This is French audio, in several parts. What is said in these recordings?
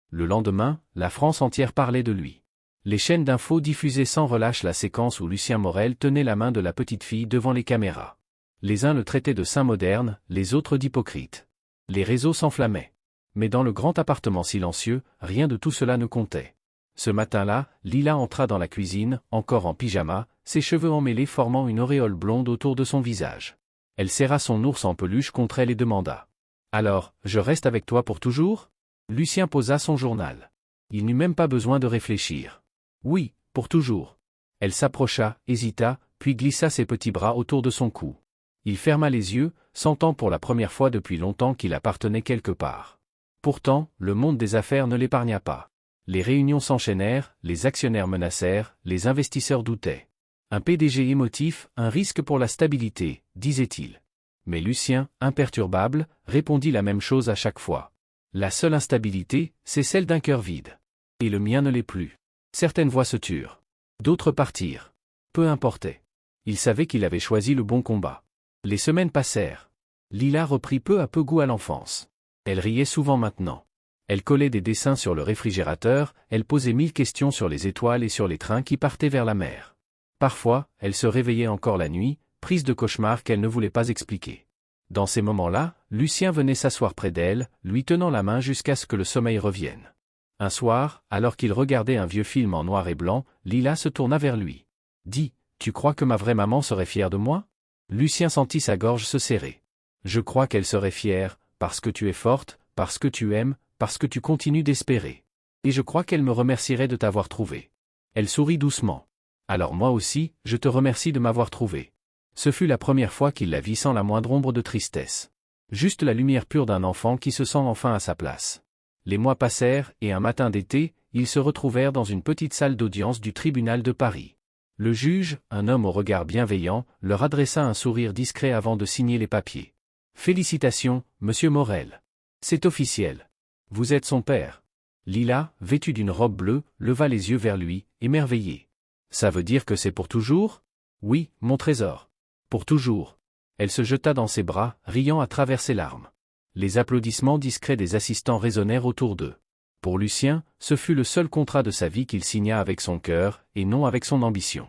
Le lendemain, la France entière parlait de lui. Les chaînes d'infos diffusaient sans relâche la séquence où Lucien Morel tenait la main de la petite fille devant les caméras. Les uns le traitaient de saint moderne, les autres d'hypocrite. Les réseaux s'enflammaient. Mais dans le grand appartement silencieux, rien de tout cela ne comptait. Ce matin-là, Lila entra dans la cuisine, encore en pyjama, ses cheveux emmêlés formant une auréole blonde autour de son visage. Elle serra son ours en peluche contre elle et demanda. « Alors, je reste avec toi pour toujours ?» Lucien posa son journal. Il n'eut même pas besoin de réfléchir. « Oui, pour toujours. » Elle s'approcha, hésita, puis glissa ses petits bras autour de son cou. Il ferma les yeux, sentant pour la première fois depuis longtemps qu'il appartenait quelque part. Pourtant, le monde des affaires ne l'épargna pas. Les réunions s'enchaînèrent, les actionnaires menacèrent, les investisseurs doutaient. Un PDG émotif, un risque pour la stabilité, disait-il. Mais Lucien, imperturbable, répondit la même chose à chaque fois. La seule instabilité, c'est celle d'un cœur vide. Et le mien ne l'est plus. Certaines voix se turent. D'autres partirent. Peu importait. Il savait qu'il avait choisi le bon combat. Les semaines passèrent. Lila reprit peu à peu goût à l'enfance. Elle riait souvent maintenant. Elle collait des dessins sur le réfrigérateur, elle posait 1000 questions sur les étoiles et sur les trains qui partaient vers la mer. Parfois, elle se réveillait encore la nuit, prise de cauchemars qu'elle ne voulait pas expliquer. Dans ces moments-là, Lucien venait s'asseoir près d'elle, lui tenant la main jusqu'à ce que le sommeil revienne. Un soir, alors qu'il regardait un vieux film en noir et blanc, Lila se tourna vers lui. « Dis, tu crois que ma vraie maman serait fière de moi ?» Lucien sentit sa gorge se serrer. « Je crois qu'elle serait fière, parce que tu es forte, parce que tu aimes, parce que tu continues d'espérer. Et je crois qu'elle me remercierait de t'avoir trouvé. » Elle sourit doucement. « Alors moi aussi, je te remercie de m'avoir trouvé. » Ce fut la première fois qu'il la vit sans la moindre ombre de tristesse. Juste la lumière pure d'un enfant qui se sent enfin à sa place. Les mois passèrent, et un matin d'été, ils se retrouvèrent dans une petite salle d'audience du tribunal de Paris. Le juge, un homme au regard bienveillant, leur adressa un sourire discret avant de signer les papiers. « Félicitations, monsieur Morel. C'est officiel. Vous êtes son père. » Lila, vêtue d'une robe bleue, leva les yeux vers lui, émerveillée. « Ça veut dire que c'est pour toujours ? » ?»« Oui, mon trésor. Pour toujours. » Elle se jeta dans ses bras, riant à travers ses larmes. Les applaudissements discrets des assistants résonnèrent autour d'eux. Pour Lucien, ce fut le seul contrat de sa vie qu'il signa avec son cœur, et non avec son ambition.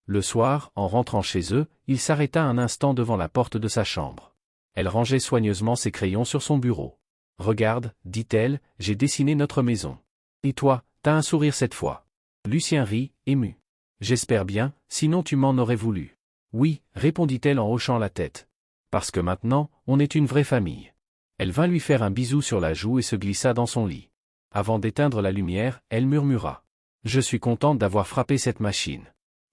Le soir, en rentrant chez eux, il s'arrêta un instant devant la porte de sa chambre. Elle rangeait soigneusement ses crayons sur son bureau. « Regarde, dit-elle, j'ai dessiné notre maison. Et toi, t'as un sourire cette fois. » Lucien rit, ému. « J'espère bien, sinon tu m'en aurais voulu. » « Oui, répondit-elle en hochant la tête. Parce que maintenant, on est une vraie famille. » Elle vint lui faire un bisou sur la joue et se glissa dans son lit. Avant d'éteindre la lumière, elle murmura. « Je suis contente d'avoir frappé cette machine. »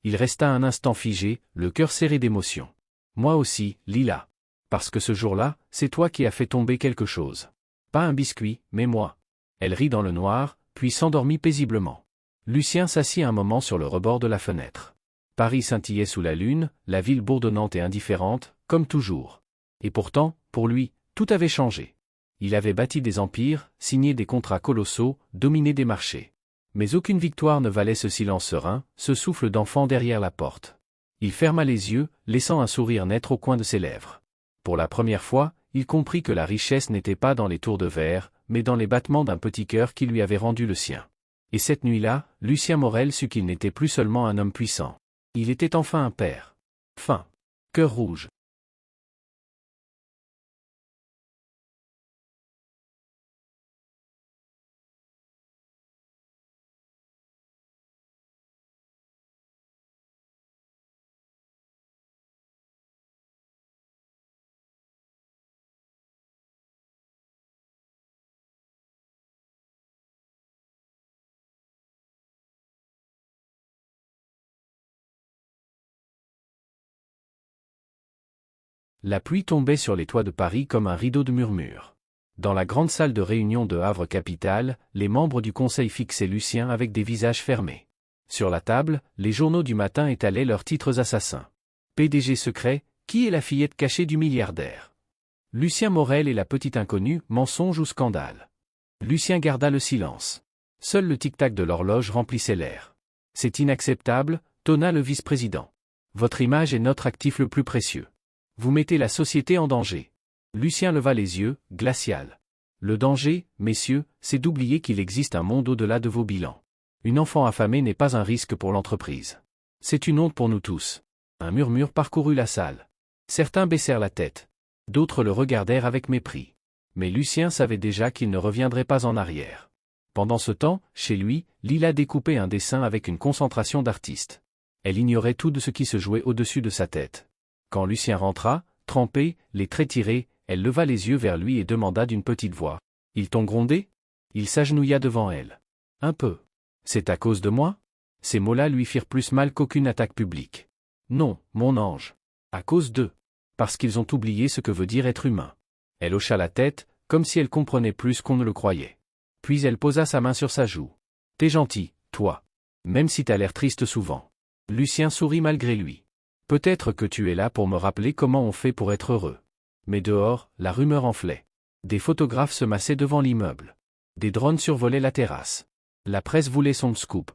Il resta un instant figé, le cœur serré d'émotion. « Moi aussi, Lila. Parce que ce jour-là, c'est toi qui as fait tomber quelque chose. Pas un biscuit, mais moi. » Elle rit dans le noir, puis s'endormit paisiblement. Lucien s'assit un moment sur le rebord de la fenêtre. Paris scintillait sous la lune, la ville bourdonnante et indifférente, comme toujours. Et pourtant, pour lui, tout avait changé. Il avait bâti des empires, signé des contrats colossaux, dominé des marchés. Mais aucune victoire ne valait ce silence serein, ce souffle d'enfant derrière la porte. Il ferma les yeux, laissant un sourire naître au coin de ses lèvres. Pour la première fois, il comprit que la richesse n'était pas dans les tours de verre, mais dans les battements d'un petit cœur qui lui avait rendu le sien. Et cette nuit-là, Lucien Morel sut qu'il n'était plus seulement un homme puissant. Il était enfin un père. Fin. Cœur rouge. La pluie tombait sur les toits de Paris comme un rideau de murmures. Dans la grande salle de réunion de Havre-Capitale, les membres du conseil fixaient Lucien avec des visages fermés. Sur la table, les journaux du matin étalaient leurs titres assassins. PDG secret, qui est la fillette cachée du milliardaire? Lucien Morel et la petite inconnue, mensonge ou scandale? Lucien garda le silence. Seul le tic-tac de l'horloge remplissait l'air. C'est inacceptable, tonna le vice-président. Votre image est notre actif le plus précieux. Vous mettez la société en danger. Lucien leva les yeux, glacial. Le danger, messieurs, c'est d'oublier qu'il existe un monde au-delà de vos bilans. Une enfant affamée n'est pas un risque pour l'entreprise. C'est une honte pour nous tous. Un murmure parcourut la salle. Certains baissèrent la tête. D'autres le regardèrent avec mépris. Mais Lucien savait déjà qu'il ne reviendrait pas en arrière. Pendant ce temps, chez lui, Lila découpait un dessin avec une concentration d'artiste. Elle ignorait tout de ce qui se jouait au-dessus de sa tête. Quand Lucien rentra, trempé, les traits tirés, elle leva les yeux vers lui et demanda d'une petite voix. « Ils t'ont grondé ?» Il s'agenouilla devant elle. « Un peu. C'est à cause de moi ?» Ces mots-là lui firent plus mal qu'aucune attaque publique. « Non, mon ange. À cause d'eux. Parce qu'ils ont oublié ce que veut dire être humain. » Elle hocha la tête, comme si elle comprenait plus qu'on ne le croyait. Puis elle posa sa main sur sa joue. « T'es gentil, toi. Même si t'as l'air triste souvent. » Lucien sourit malgré lui. « Peut-être que tu es là pour me rappeler comment on fait pour être heureux. » Mais dehors, la rumeur enflait. Des photographes se massaient devant l'immeuble. Des drones survolaient la terrasse. La presse voulait son scoop.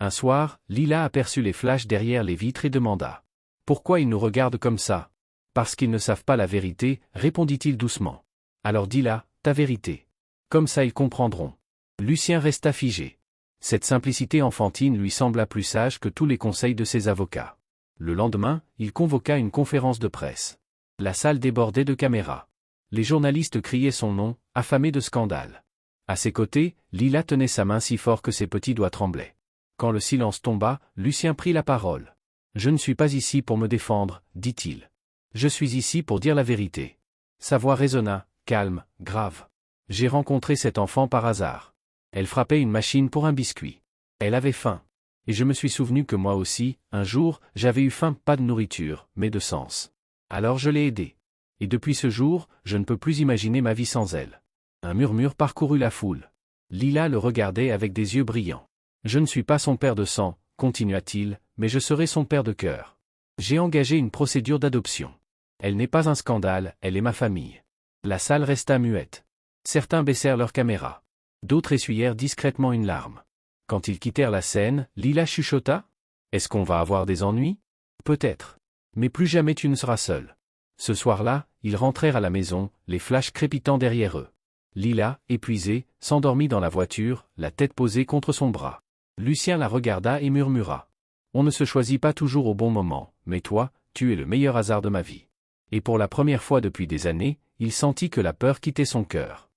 Un soir, Lila aperçut les flashs derrière les vitres et demanda. « Pourquoi ils nous regardent comme ça ?»« Parce qu'ils ne savent pas la vérité, » répondit-il doucement. « Alors dis-la, ta vérité. Comme ça ils comprendront. » Lucien resta figé. Cette simplicité enfantine lui sembla plus sage que tous les conseils de ses avocats. Le lendemain, il convoqua une conférence de presse. La salle débordait de caméras. Les journalistes criaient son nom, affamés de scandale. À ses côtés, Lila tenait sa main si fort que ses petits doigts tremblaient. Quand le silence tomba, Lucien prit la parole. « Je ne suis pas ici pour me défendre, dit-il. Je suis ici pour dire la vérité. » Sa voix résonna, calme, grave. « J'ai rencontré cette enfant par hasard. Elle frappait une machine pour un biscuit. Elle avait faim. Et je me suis souvenu que moi aussi, un jour, j'avais eu faim, pas de nourriture, mais de sens. Alors je l'ai aidée. Et depuis ce jour, je ne peux plus imaginer ma vie sans elle. » Un murmure parcourut la foule. Lila le regardait avec des yeux brillants. « Je ne suis pas son père de sang, » continua-t-il, « mais je serai son père de cœur. J'ai engagé une procédure d'adoption. Elle n'est pas un scandale, elle est ma famille. » La salle resta muette. Certains baissèrent leurs caméras. D'autres essuyèrent discrètement une larme. Quand ils quittèrent la scène, Lila chuchota. « Est-ce qu'on va avoir des ennuis ? Peut-être. Mais plus jamais tu ne seras seul. » Ce soir-là, ils rentrèrent à la maison, les flashs crépitant derrière eux. Lila, épuisée, s'endormit dans la voiture, la tête posée contre son bras. Lucien la regarda et murmura. « On ne se choisit pas toujours au bon moment, mais toi, tu es le meilleur hasard de ma vie. » Et pour la première fois depuis des années, il sentit que la peur quittait son cœur.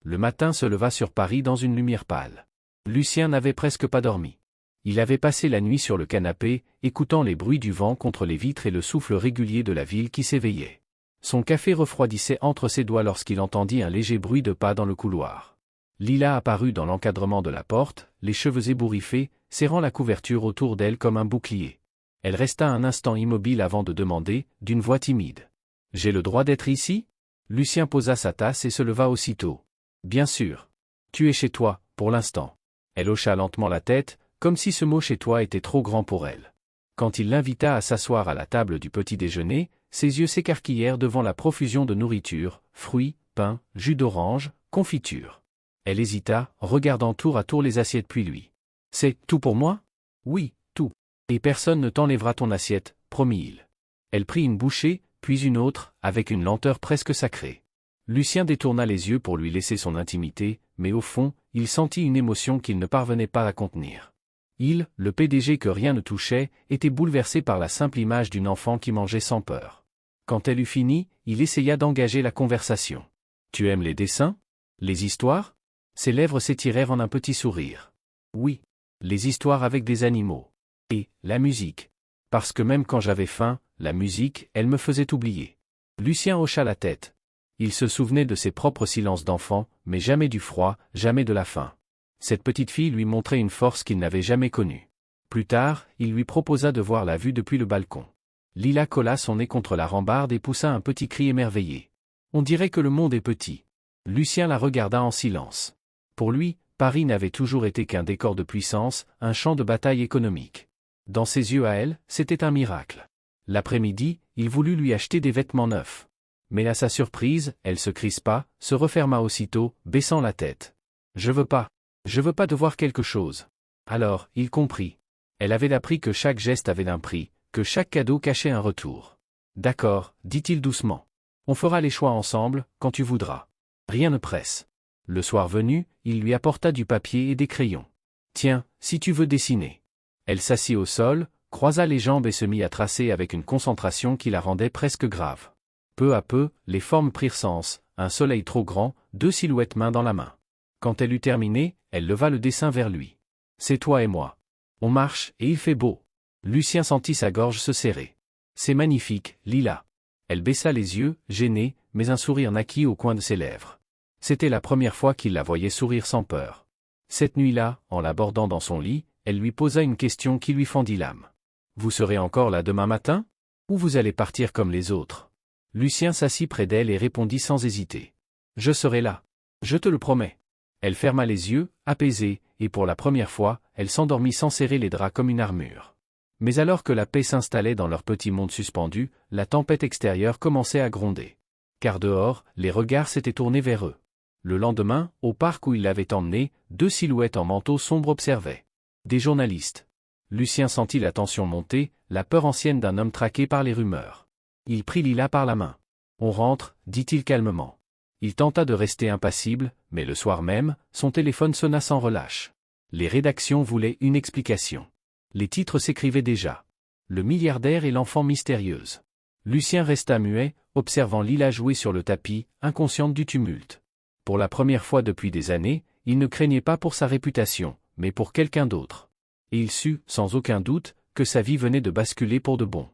Le matin se leva sur Paris dans une lumière pâle. Lucien n'avait presque pas dormi. Il avait passé la nuit sur le canapé, écoutant les bruits du vent contre les vitres et le souffle régulier de la ville qui s'éveillait. Son café refroidissait entre ses doigts lorsqu'il entendit un léger bruit de pas dans le couloir. Lila apparut dans l'encadrement de la porte, les cheveux ébouriffés, serrant la couverture autour d'elle comme un bouclier. Elle resta un instant immobile avant de demander, d'une voix timide. « J'ai le droit d'être ici ?» Lucien posa sa tasse et se leva aussitôt. « Bien sûr. Tu es chez toi, pour l'instant. » Elle hocha lentement la tête, comme si ce mot chez toi était trop grand pour elle. Quand il l'invita à s'asseoir à la table du petit déjeuner, ses yeux s'écarquillèrent devant la profusion de nourriture, fruits, pain, jus d'orange, confiture. Elle hésita, regardant tour à tour les assiettes puis lui. « C'est tout pour moi ? » ?»« Oui, tout. Et personne ne t'enlèvera ton assiette, promit-il. Elle prit une bouchée, puis une autre, avec une lenteur presque sacrée. Lucien détourna les yeux pour lui laisser son intimité, mais au fond, il sentit une émotion qu'il ne parvenait pas à contenir. Il, le PDG que rien ne touchait, était bouleversé par la simple image d'une enfant qui mangeait sans peur. Quand elle eut fini, il essaya d'engager la conversation. « Tu aimes les dessins ? Les histoires ?» Ses lèvres s'étirèrent en un petit sourire. « Oui. Les histoires avec des animaux. Et, la musique. Parce que même quand j'avais faim, la musique, elle me faisait oublier. » Lucien hocha la tête. Il se souvenait de ses propres silences d'enfant, mais jamais du froid, jamais de la faim. Cette petite fille lui montrait une force qu'il n'avait jamais connue. Plus tard, il lui proposa de voir la vue depuis le balcon. Lila colla son nez contre la rambarde et poussa un petit cri émerveillé. On dirait que le monde est petit. Lucien la regarda en silence. Pour lui, Paris n'avait toujours été qu'un décor de puissance, un champ de bataille économique. Dans ses yeux à elle, c'était un miracle. L'après-midi, il voulut lui acheter des vêtements neufs. Mais à sa surprise, elle se crispa, se referma aussitôt, baissant la tête. « Je veux pas devoir quelque chose. » Alors, il comprit. Elle avait appris que chaque geste avait un prix, que chaque cadeau cachait un retour. « D'accord, dit-il doucement. On fera les choix ensemble, quand tu voudras. Rien ne presse. » Le soir venu, il lui apporta du papier et des crayons. « Tiens, si tu veux dessiner. » Elle s'assit au sol, croisa les jambes et se mit à tracer avec une concentration qui la rendait presque grave. Peu à peu, les formes prirent sens, un soleil trop grand, deux silhouettes main dans la main. Quand elle eut terminé, elle leva le dessin vers lui. « C'est toi et moi. On marche, et il fait beau. » Lucien sentit sa gorge se serrer. « C'est magnifique, Lila. » Elle baissa les yeux, gênée, mais un sourire naquit au coin de ses lèvres. C'était la première fois qu'il la voyait sourire sans peur. Cette nuit-là, en l'abordant dans son lit, elle lui posa une question qui lui fendit l'âme. « Vous serez encore là demain matin? Ou vous allez partir comme les autres ?» Lucien s'assit près d'elle et répondit sans hésiter. « Je serai là. Je te le promets. » Elle ferma les yeux, apaisée, et pour la première fois, elle s'endormit sans serrer les draps comme une armure. Mais alors que la paix s'installait dans leur petit monde suspendu, la tempête extérieure commençait à gronder. Car dehors, les regards s'étaient tournés vers eux. Le lendemain, au parc où il l'avait emmené, deux silhouettes en manteau sombre observaient. Des journalistes. Lucien sentit la tension monter, la peur ancienne d'un homme traqué par les rumeurs. Il prit Lila par la main. « On rentre » dit-il calmement. Il tenta de rester impassible, mais le soir même, son téléphone sonna sans relâche. Les rédactions voulaient une explication. Les titres s'écrivaient déjà. Le milliardaire et l'enfant mystérieuse. Lucien resta muet, observant Lila jouer sur le tapis, inconsciente du tumulte. Pour la première fois depuis des années, il ne craignait pas pour sa réputation, mais pour quelqu'un d'autre. Et il sut, sans aucun doute, que sa vie venait de basculer pour de bon.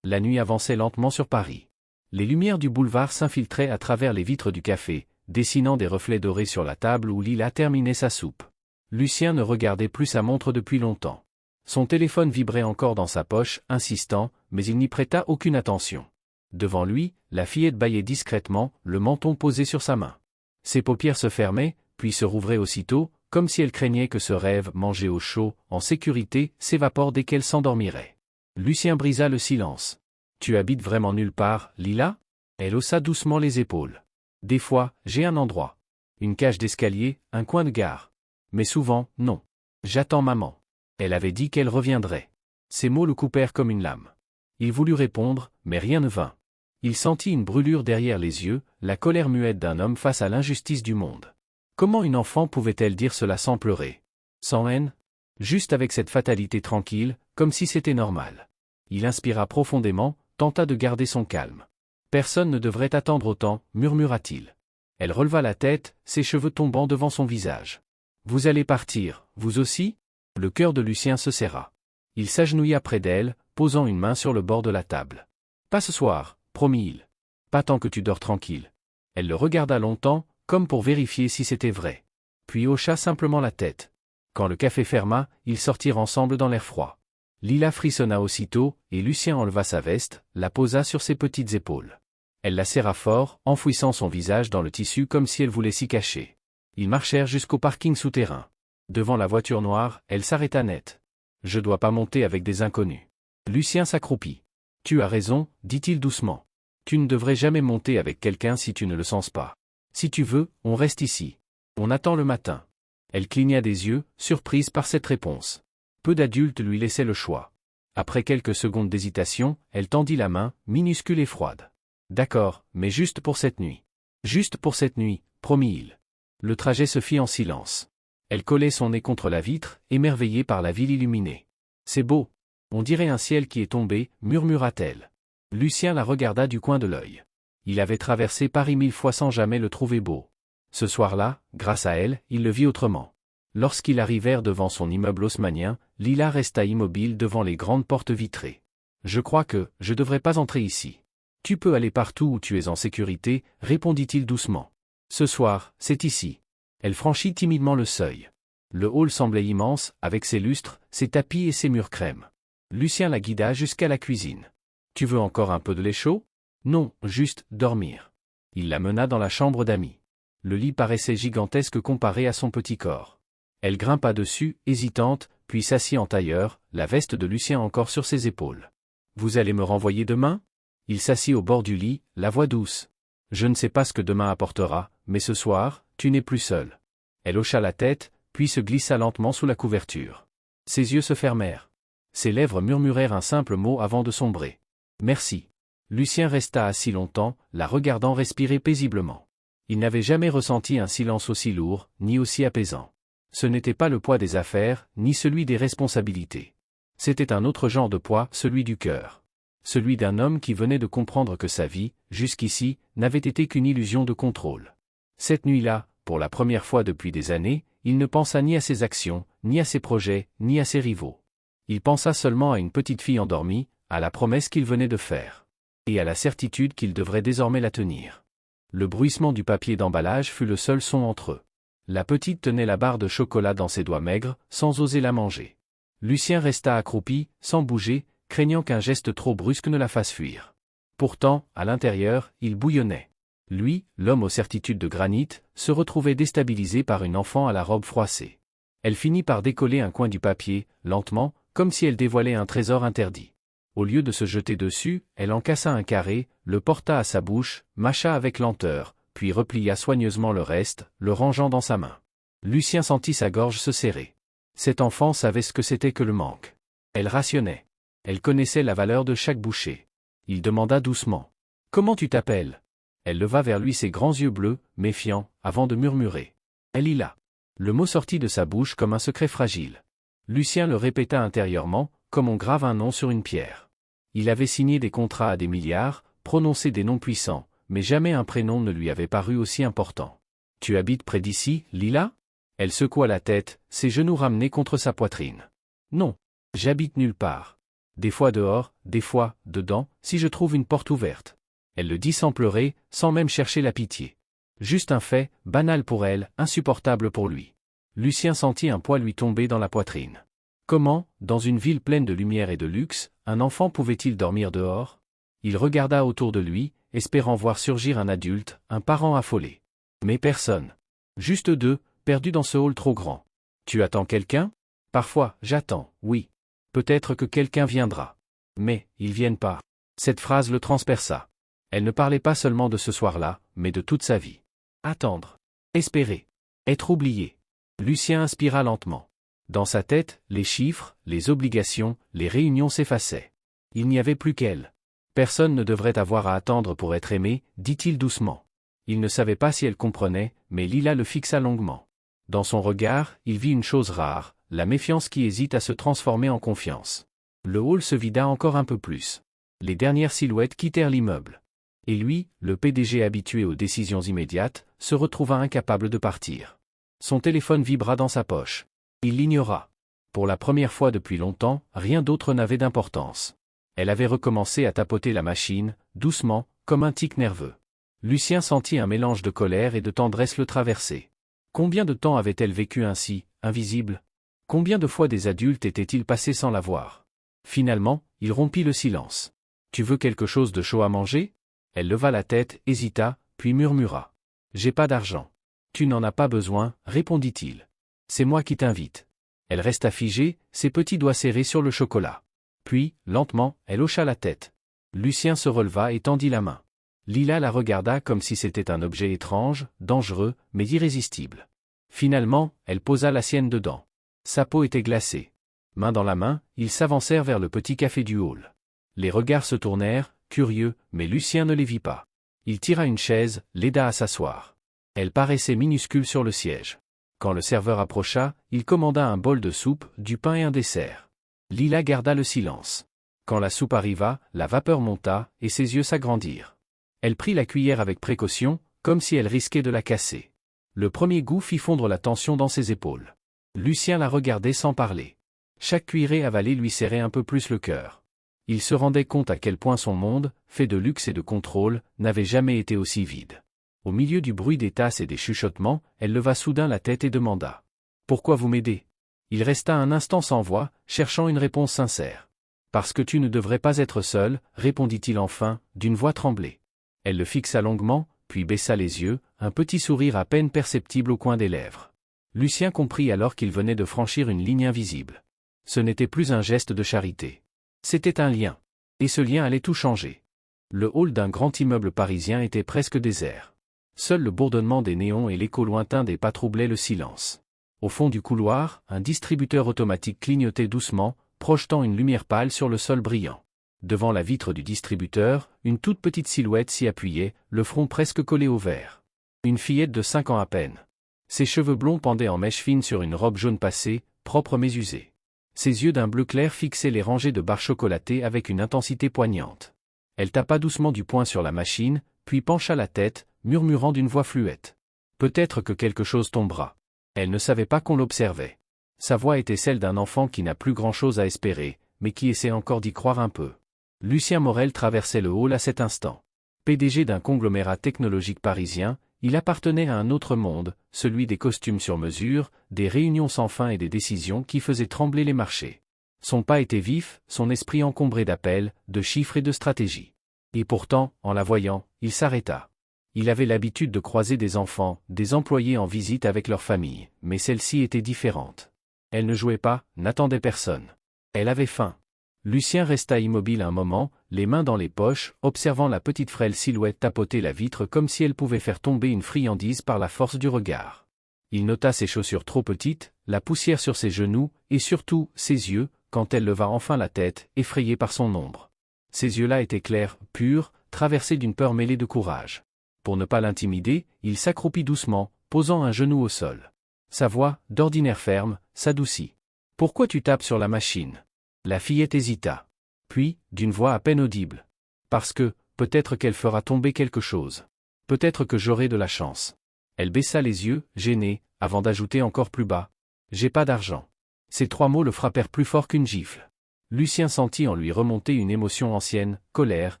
La nuit avançait lentement sur Paris. Les lumières du boulevard s'infiltraient à travers les vitres du café, dessinant des reflets dorés sur la table où Lila terminait sa soupe. Lucien ne regardait plus sa montre depuis longtemps. Son téléphone vibrait encore dans sa poche, insistant, mais il n'y prêta aucune attention. Devant lui, la fillette bâillait discrètement, le menton posé sur sa main. Ses paupières se fermaient, puis se rouvraient aussitôt, comme si elle craignait que ce rêve, mangé au chaud, en sécurité, s'évapore dès qu'elle s'endormirait. Lucien brisa le silence. « Tu habites vraiment nulle part, Lila ?» Elle haussa doucement les épaules. « Des fois, j'ai un endroit. Une cage d'escalier, un coin de gare. Mais souvent, non. J'attends maman. » Elle avait dit qu'elle reviendrait. Ces mots le coupèrent comme une lame. Il voulut répondre, mais rien ne vint. Il sentit une brûlure derrière les yeux, la colère muette d'un homme face à l'injustice du monde. Comment une enfant pouvait-elle dire cela sans pleurer? Sans haine? Juste avec cette fatalité tranquille, comme si c'était normal. Il inspira profondément, tenta de garder son calme. Personne ne devrait attendre autant, murmura-t-il. Elle releva la tête, ses cheveux tombant devant son visage. Vous allez partir, vous aussi? Le cœur de Lucien se serra. Il s'agenouilla près d'elle, posant une main sur le bord de la table. Pas ce soir, promit-il. Pas tant que tu dors tranquille. Elle le regarda longtemps, comme pour vérifier si c'était vrai. Puis hocha simplement la tête. Quand le café ferma, ils sortirent ensemble dans l'air froid. Lila frissonna aussitôt, et Lucien enleva sa veste, la posa sur ses petites épaules. Elle la serra fort, enfouissant son visage dans le tissu comme si elle voulait s'y cacher. Ils marchèrent jusqu'au parking souterrain. Devant la voiture noire, elle s'arrêta net. « Je dois pas monter avec des inconnus. » Lucien s'accroupit. « Tu as raison, dit-il doucement. Tu ne devrais jamais monter avec quelqu'un si tu ne le sens pas. Si tu veux, on reste ici. On attend le matin. » Elle cligna des yeux, surprise par cette réponse. Peu d'adultes lui laissaient le choix. Après quelques secondes d'hésitation, elle tendit la main, minuscule et froide. « D'accord, mais juste pour cette nuit. »« Juste pour cette nuit, » promit-il. Le trajet se fit en silence. Elle collait son nez contre la vitre, émerveillée par la ville illuminée. « C'est beau. On dirait un ciel qui est tombé, » murmura-t-elle. Lucien la regarda du coin de l'œil. Il avait traversé Paris 1000 fois sans jamais le trouver beau. Ce soir-là, grâce à elle, il le vit autrement. Lorsqu'ils arrivèrent devant son immeuble haussmannien, Lila resta immobile devant les grandes portes vitrées. « Je crois que je devrais pas entrer ici. »« Tu peux aller partout où tu es en sécurité, » répondit-il doucement. « Ce soir, c'est ici. » Elle franchit timidement le seuil. Le hall semblait immense, avec ses lustres, ses tapis et ses murs crème. Lucien la guida jusqu'à la cuisine. « Tu veux encore un peu de lait chaud? »« Non, juste dormir. » Il la mena dans la chambre d'amis. Le lit paraissait gigantesque comparé à son petit corps. Elle grimpa dessus, hésitante, puis s'assit en tailleur, la veste de Lucien encore sur ses épaules. « Vous allez me renvoyer demain ?» Il s'assit au bord du lit, la voix douce. « Je ne sais pas ce que demain apportera, mais ce soir, tu n'es plus seule. » Elle hocha la tête, puis se glissa lentement sous la couverture. Ses yeux se fermèrent. Ses lèvres murmurèrent un simple mot avant de sombrer. « Merci. » Lucien resta assis longtemps, la regardant respirer paisiblement. Il n'avait jamais ressenti un silence aussi lourd, ni aussi apaisant. Ce n'était pas le poids des affaires, ni celui des responsabilités. C'était un autre genre de poids, celui du cœur. Celui d'un homme qui venait de comprendre que sa vie, jusqu'ici, n'avait été qu'une illusion de contrôle. Cette nuit-là, pour la première fois depuis des années, il ne pensa ni à ses actions, ni à ses projets, ni à ses rivaux. Il pensa seulement à une petite fille endormie, à la promesse qu'il venait de faire. Et à la certitude qu'il devrait désormais la tenir. Le bruissement du papier d'emballage fut le seul son entre eux. La petite tenait la barre de chocolat dans ses doigts maigres, sans oser la manger. Lucien resta accroupi, sans bouger, craignant qu'un geste trop brusque ne la fasse fuir. Pourtant, à l'intérieur, il bouillonnait. Lui, l'homme aux certitudes de granit, se retrouvait déstabilisé par une enfant à la robe froissée. Elle finit par décoller un coin du papier, lentement, comme si elle dévoilait un trésor interdit. Au lieu de se jeter dessus, elle en cassa un carré, le porta à sa bouche, mâcha avec lenteur, puis replia soigneusement le reste, le rangeant dans sa main. Lucien sentit sa gorge se serrer. Cette enfant savait ce que c'était que le manque. Elle rationnait. Elle connaissait la valeur de chaque bouchée. Il demanda doucement. « Comment tu t'appelles » Elle leva vers lui ses grands yeux bleus, méfiants, avant de murmurer. « Elila » Le mot sortit de sa bouche comme un secret fragile. Lucien le répéta intérieurement, comme on grave un nom sur une pierre. Il avait signé des contrats à des milliards, prononcé des noms puissants, mais jamais un prénom ne lui avait paru aussi important. « Tu habites près d'ici, Lila » Elle secoua la tête, ses genoux ramenés contre sa poitrine. « Non, j'habite nulle part. Des fois dehors, des fois, dedans, si je trouve une porte ouverte. » Elle le dit sans pleurer, sans même chercher la pitié. Juste un fait, banal pour elle, insupportable pour lui. Lucien sentit un poids lui tomber dans la poitrine. Comment, dans une ville pleine de lumière et de luxe, un enfant pouvait-il dormir dehors? Il regarda autour de lui, espérant voir surgir un adulte, un parent affolé. Mais personne. Juste deux, perdus dans ce hall trop grand. Tu attends quelqu'un? Parfois, j'attends, oui. Peut-être que quelqu'un viendra. Mais, ils viennent pas. Cette phrase le transperça. Elle ne parlait pas seulement de ce soir-là, mais de toute sa vie. Attendre. Espérer. Être oublié. Lucien inspira lentement. Dans sa tête, les chiffres, les obligations, les réunions s'effaçaient. Il n'y avait plus qu'elle. Personne ne devrait avoir à attendre pour être aimé, dit-il doucement. Il ne savait pas si elle comprenait, mais Lila le fixa longuement. Dans son regard, il vit une chose rare, la méfiance qui hésite à se transformer en confiance. Le hall se vida encore un peu plus. Les dernières silhouettes quittèrent l'immeuble. Et lui, le PDG habitué aux décisions immédiates, se retrouva incapable de partir. Son téléphone vibra dans sa poche. Il l'ignora. Pour la première fois depuis longtemps, rien d'autre n'avait d'importance. Elle avait recommencé à tapoter la machine, doucement, comme un tic nerveux. Lucien sentit un mélange de colère et de tendresse le traverser. Combien de temps avait-elle vécu ainsi, invisible? Combien de fois des adultes étaient-ils passés sans la voir? Finalement, il rompit le silence. « Tu veux quelque chose de chaud à manger ?» Elle leva la tête, hésita, puis murmura. « J'ai pas d'argent. »« Tu n'en as pas besoin, » répondit-il. « C'est moi qui t'invite. » Elle resta figée, ses petits doigts serrés sur le chocolat. Puis, lentement, elle hocha la tête. Lucien se releva et tendit la main. Lila la regarda comme si c'était un objet étrange, dangereux, mais irrésistible. Finalement, elle posa la sienne dedans. Sa peau était glacée. Main dans la main, ils s'avancèrent vers le petit café du hall. Les regards se tournèrent, curieux, mais Lucien ne les vit pas. Il tira une chaise, l'aida à s'asseoir. Elle paraissait minuscule sur le siège. Quand le serveur approcha, il commanda un bol de soupe, du pain et un dessert. Lila garda le silence. Quand la soupe arriva, la vapeur monta, et ses yeux s'agrandirent. Elle prit la cuillère avec précaution, comme si elle risquait de la casser. Le premier goût fit fondre la tension dans ses épaules. Lucien la regardait sans parler. Chaque cuillerée avalée lui serrait un peu plus le cœur. Il se rendait compte à quel point son monde, fait de luxe et de contrôle, n'avait jamais été aussi vide. Au milieu du bruit des tasses et des chuchotements, elle leva soudain la tête et demanda. « Pourquoi vous m'aidez » Il resta un instant sans voix, cherchant une réponse sincère. « Parce que tu ne devrais pas être seul, » répondit-il enfin, d'une voix tremblée. Elle le fixa longuement, puis baissa les yeux, un petit sourire à peine perceptible au coin des lèvres. Lucien comprit alors qu'il venait de franchir une ligne invisible. Ce n'était plus un geste de charité. C'était un lien. Et ce lien allait tout changer. Le hall d'un grand immeuble parisien était presque désert. Seul le bourdonnement des néons et l'écho lointain des pas troublaient le silence. Au fond du couloir, un distributeur automatique clignotait doucement, projetant une lumière pâle sur le sol brillant. Devant la vitre du distributeur, une toute petite silhouette s'y appuyait, le front presque collé au verre. Une fillette de 5 ans à peine. Ses cheveux blonds pendaient en mèches fines sur une robe jaune passée, propre mais usée. Ses yeux d'un bleu clair fixaient les rangées de barres chocolatées avec une intensité poignante. Elle tapa doucement du poing sur la machine, puis pencha la tête, murmurant d'une voix fluette. Peut-être que quelque chose tombera. Elle ne savait pas qu'on l'observait. Sa voix était celle d'un enfant qui n'a plus grand-chose à espérer, mais qui essaie encore d'y croire un peu. Lucien Morel traversait le hall à cet instant. PDG d'un conglomérat technologique parisien, il appartenait à un autre monde, celui des costumes sur mesure, des réunions sans fin et des décisions qui faisaient trembler les marchés. Son pas était vif, son esprit encombré d'appels, de chiffres et de stratégies. Et pourtant, en la voyant, il s'arrêta. Il avait l'habitude de croiser des enfants, des employés en visite avec leur famille, mais celle-ci était différente. Elle ne jouait pas, n'attendait personne. Elle avait faim. Lucien resta immobile un moment, les mains dans les poches, observant la petite frêle silhouette tapoter la vitre comme si elle pouvait faire tomber une friandise par la force du regard. Il nota ses chaussures trop petites, la poussière sur ses genoux, et surtout, ses yeux, quand elle leva enfin la tête, effrayée par son ombre. Ses yeux-là étaient clairs, purs, traversés d'une peur mêlée de courage. Pour ne pas l'intimider, il s'accroupit doucement, posant un genou au sol. Sa voix, d'ordinaire ferme, s'adoucit. « Pourquoi tu tapes sur la machine ?» La fillette hésita. Puis, d'une voix à peine audible. « Parce que, peut-être qu'elle fera tomber quelque chose. Peut-être que j'aurai de la chance. » Elle baissa les yeux, gênée, avant d'ajouter encore plus bas. « J'ai pas d'argent. » Ces 3 mots le frappèrent plus fort qu'une gifle. Lucien sentit en lui remonter une émotion ancienne, colère,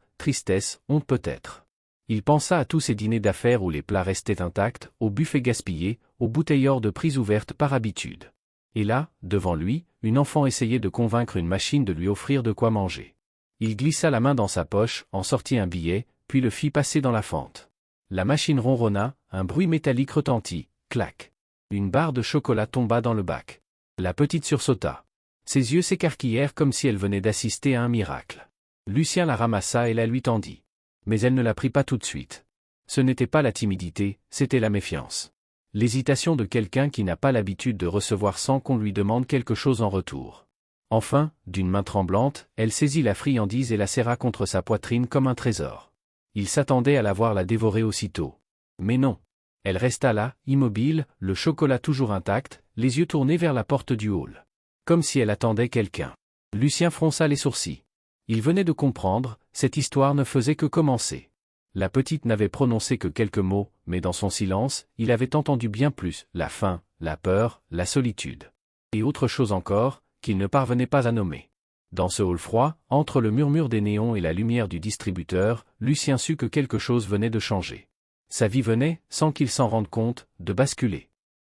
tristesse, honte peut-être. Il pensa à tous ces dîners d'affaires où les plats restaient intacts, aux buffets gaspillés, aux bouteilles hors de prise ouvertes par habitude. Et là, devant lui, une enfant essayait de convaincre une machine de lui offrir de quoi manger. Il glissa la main dans sa poche, en sortit un billet, puis le fit passer dans la fente. La machine ronronna, un bruit métallique retentit, clac. Une barre de chocolat tomba dans le bac. La petite sursauta. Ses yeux s'écarquillèrent comme si elle venait d'assister à un miracle. Lucien la ramassa et la lui tendit. Mais elle ne la prit pas tout de suite. Ce n'était pas la timidité, c'était la méfiance. L'hésitation de quelqu'un qui n'a pas l'habitude de recevoir sans qu'on lui demande quelque chose en retour. Enfin, d'une main tremblante, elle saisit la friandise et la serra contre sa poitrine comme un trésor. Il s'attendait à la voir la dévorer aussitôt. Mais non. Elle resta là, immobile, le chocolat toujours intact, les yeux tournés vers la porte du hall. Comme si elle attendait quelqu'un. Lucien fronça les sourcils. Il venait de comprendre, cette histoire ne faisait que commencer. La petite n'avait prononcé que quelques mots, mais dans son silence, il avait entendu bien plus, la faim, la peur, la solitude. Et autre chose encore, qu'il ne parvenait pas à nommer. Dans ce hall froid, entre le murmure des néons et la lumière du distributeur, Lucien sut que quelque chose venait de changer. Sa vie venait, sans qu'il s'en rende compte, de basculer.